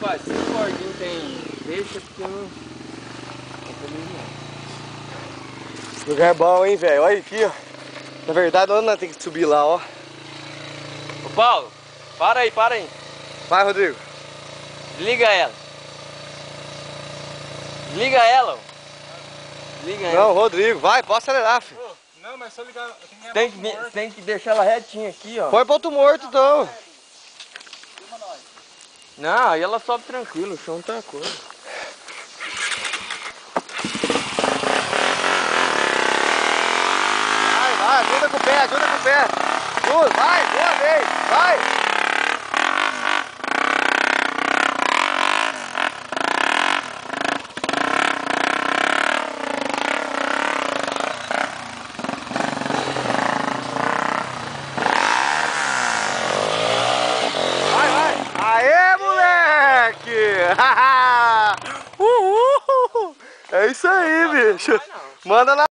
Rapaz, se o cordinho tem deixa, porque eu não Lugar bom, hein, velho? Olha aqui, ó. Na verdade, onde nós temos que subir lá, ó. Ô Paulo, para aí, para aí. Vai, Rodrigo. Desliga ela. Desliga ela. Ó. Desliga Não, ela. Rodrigo, vai, pode acelerar, filho. Não, mas só ligar. Eu tenho que Tem que deixar ela retinha aqui, ó. Põe ponto morto, então. Não, aí ela sobe tranquilo, o chão tá coisa. Vai, ajuda com o pé, ajuda com o pé. Vai, boa vez, vai. Aê, moleque! Uhul! É isso aí, bicho. Manda na